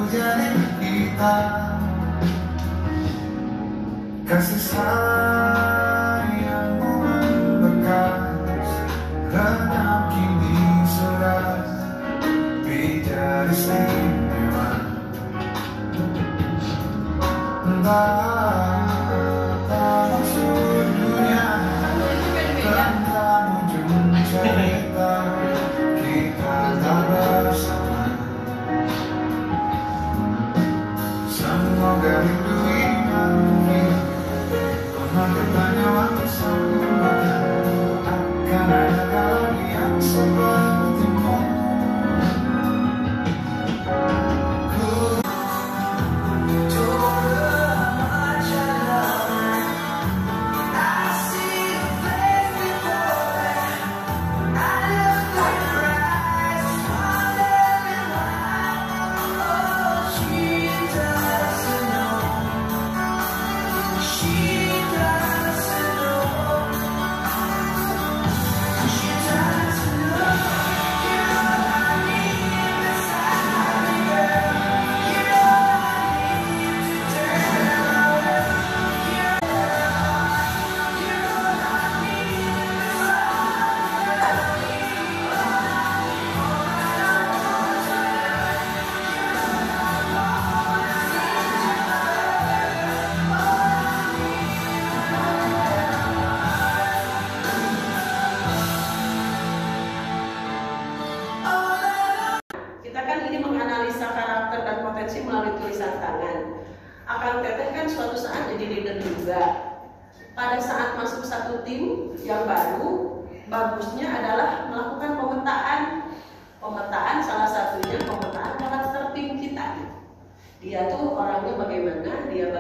terjadi kita, kasih sayangmu membekas, lenyap kini sudah menjadi istimewa. Entah apa maksud dunia tentang ujung cerita kita tak bersama. Semoga rindu ini mungkin Tuhan bertanya waktu semua akan ada lagi yang sepertimu. Melalui tulisan tangan. Akang Teteh kan suatu saat jadi leader juga. Pada saat masuk satu tim yang baru, bagusnya adalah melakukan pemetaan salah satunya pemetaan karakter tim kita. Dia tuh orangnya bagaimana, dia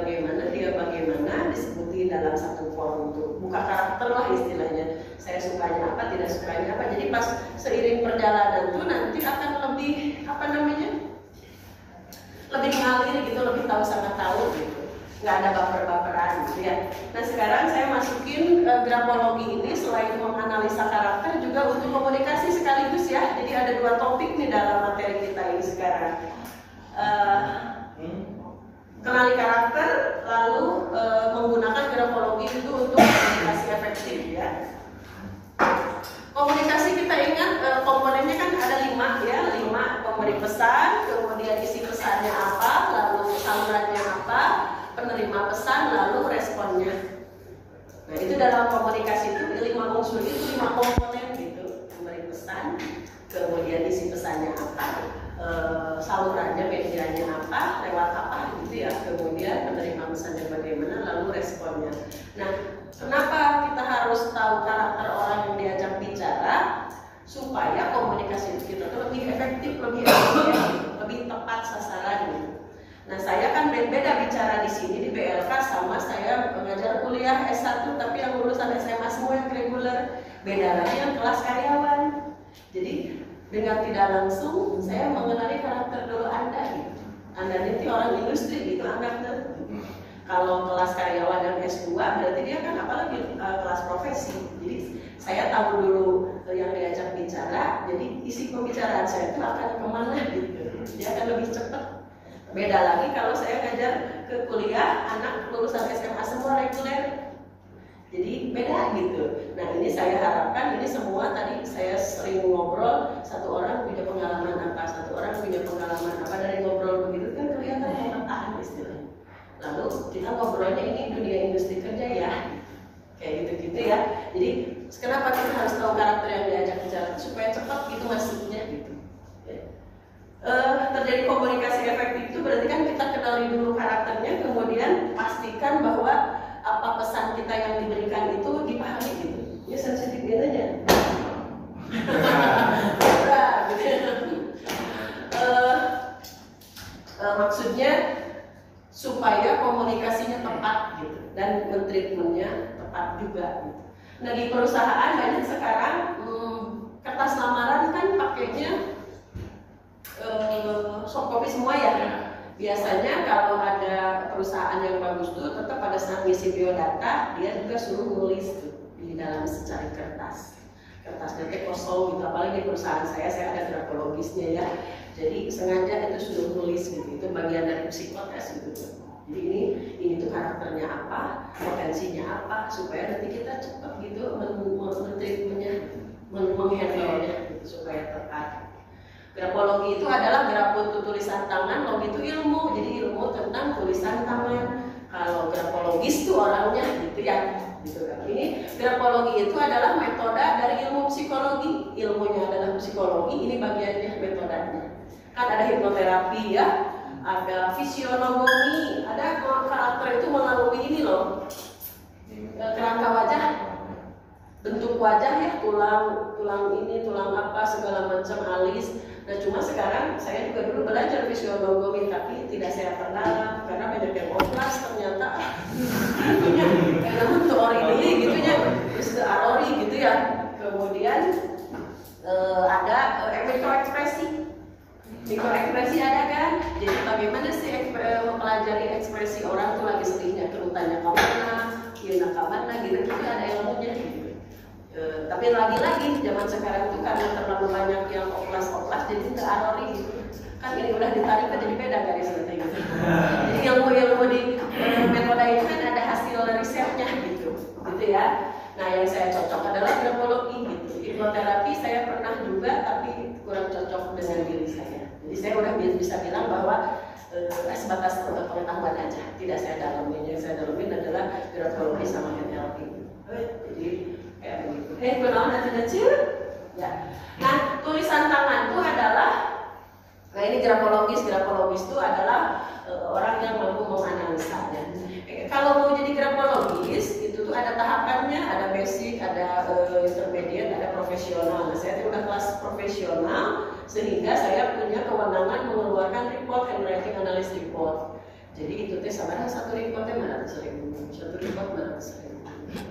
bagaimana disebutin dalam satu form tuh. Buka karakter lah istilahnya. Saya sukanya apa, tidak sukanya apa. Jadi pas seiring perjalanan tuh nanti akan lebih lebih ngalir gitu, lebih sangat tahu gitu, nggak ada baper-baperan gitu ya. Nah sekarang saya masukin grafologi ini selain menganalisa karakter juga untuk komunikasi sekaligus ya. Jadi ada dua topik nih dalam materi kita ini sekarang. Kenali karakter, lalu menggunakan grafologi itu untuk komunikasi efektif ya. Komunikasi kita ingat komponennya kan ada 5 pemberi pesan, kemudian isi pesannya apa, lalu salurannya apa, penerima pesan, lalu responnya. Nah itu dalam komunikasi itu 5 unsur itu 5 komponen gitu, pemberi pesan, kemudian isi pesannya apa, salurannya, medianya apa, lewat apa gitu ya, kemudian penerima pesannya bagaimana, lalu responnya. Nah kenapa kita harus tahu karakter orang yang diajak bicara supaya komunikasi kita itu lebih efektif, lebih efisien, lebih tepat sasaran gitu. Nah saya kan beda bicara di sini di BLK sama saya mengajar kuliah S1 tapi yang lulusan SMA semua yang reguler, beda lagi yang kelas karyawan. Jadi dengan tidak langsung saya mengenali karakter dulu Anda gitu. Anda ini orang industri gitu anggapnya. Kalau kelas karyawan yang S2 berarti dia kan apalagi kelas profesi. Jadi saya tahu dulu yang diajak bicara, jadi isi pembicaraan saya itu akan kemana gitu. Dia akan lebih cepat. Beda lagi kalau saya ngajar ke kuliah, anak lulusan SMA semua reguler. Jadi beda gitu. Nah ini saya harapkan ini semua tadi saya sering ngobrol, satu orang punya pengalaman apa, satu orang punya pengalaman apa, dari ngobrol begitu kan kelihatan pemetaan istilahnya. Lalu kita ngobrolnya ini dunia industri kerja ya, kayak gitu-gitu ya. Jadi kenapa kita harus tahu karakter yang diajak bicara supaya cepat gitu masuknya gitu. Terjadi komunikasi efektif itu berarti kan kita kenali dulu karakternya, kemudian pastikan bahwa apa pesan kita yang diberikan itu dipahami gitu. Ya sensitif aja. Maksudnya supaya komunikasinya tepat gitu dan treatmentnya tepat juga gitu. Nah di perusahaan banyak sekarang kertas lamaran kan pakainya soft copy semua ya. Biasanya kalau ada perusahaan yang bagus tuh tetap pada saat ngisi biodata dia juga suruh nulis tuh di dalam secari kertas. Kertasnya kosong gitu, apalagi di perusahaan saya ada grafologisnya ya. Jadi sengaja itu sudah tulis gitu, itu bagian dari psikotes gitu. Jadi ini tuh karakternya apa, potensinya apa, supaya nanti kita cepat gitu men-treatmentnya, menghandle-nya gitu, supaya tepat. Grafologi itu adalah grafo tulisan tangan, logi itu ilmu, jadi ilmu tentang tulisan tangan. Kalau grafologis tuh orangnya gitu ya, gitu kan. Ini grafologi itu adalah metode dari ilmu psikologi, ilmunya adalah psikologi, ini bagiannya metodenya. Kan ada hipnoterapi ya, ada fisionomi, ada karakter itu melalui ini loh, kerangka wajah, bentuk wajah ya, tulang ini, tulang apa, segala macam, alis. Nah cuma sekarang saya juga dulu belajar fisionomi tapi tidak saya pernah karena banyak yang oplas ternyata karena untuk ori ini gitu ya, arori gitu ya. Kemudian ada mikroekspresi. Mikroekspresi ada kan? Jadi bagaimana sih mempelajari ekspresi orang tuh lagi sedihnya, kerutannya kemana, kieuna kemana gitu, juga ada ilmunya gitu. Tapi lagi-lagi zaman sekarang tuh karena terlalu banyak yang oplas-oplas jadi terarori gitu. Kan ini udah ditarik kan jadi beda garisnya gitu. Jadi ilmu-ilmu di metode itu kan ada hasil risetnya gitu ya. Nah yang saya cocok adalah grafologi gitu. Hipnoterapi saya pernah juga tapi kurang cocok dengan diri saya. Jadi saya udah bisa bilang bahwa sebatas pengetahuan aja, tidak saya dalamin. Yang saya dalamin adalah grafologi sama NLP. Jadi kayak begitu. Kenalan nanti kecil. Ya. Nah tulisan tangan itu adalah, nah ini grafologis itu adalah orang yang mampu menganalisanya. Kalau mau jadi grafologis itu tuh ada tahapannya, ada basic, ada intermediate, ada profesional. Nah, saya udah kelas profesional sehingga saya punya kewenangan mengeluarkan report, handwriting analysis report. Jadi itu teh sama satu reportnya mana seribu, satu report mana seribu.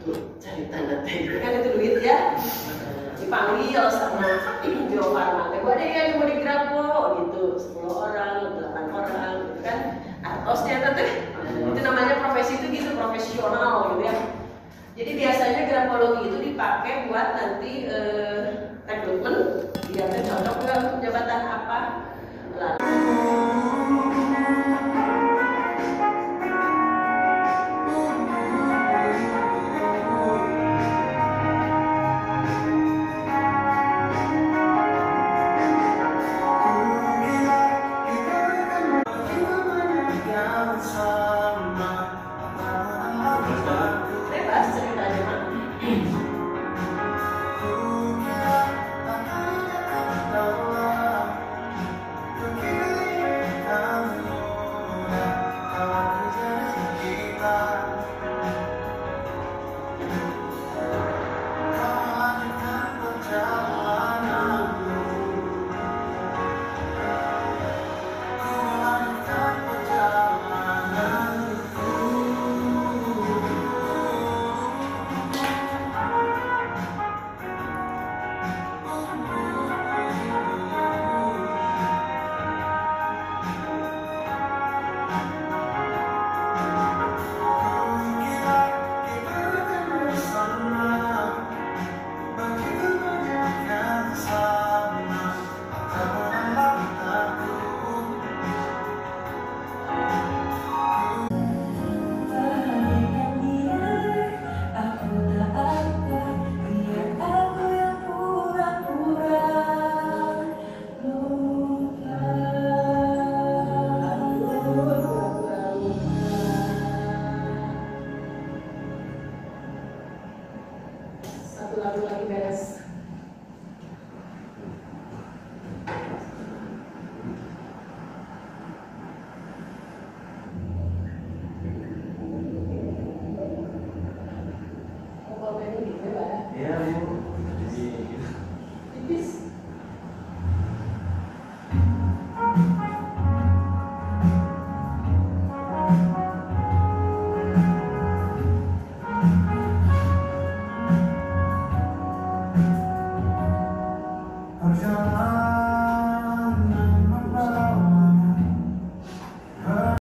Tuh cari tanda tanda kan itu duit ya. Dipanggil sama Bio Farma, gue ada yang mau di grafo gitu, 10 orang, 8 orang, gitu kan. Artosnya teh. Itu namanya profesi itu gitu, profesional gitu ya. Jadi biasanya grafologi itu dipakai buat nanti rekrutmen, dia cocok nggak untuk jabatan apa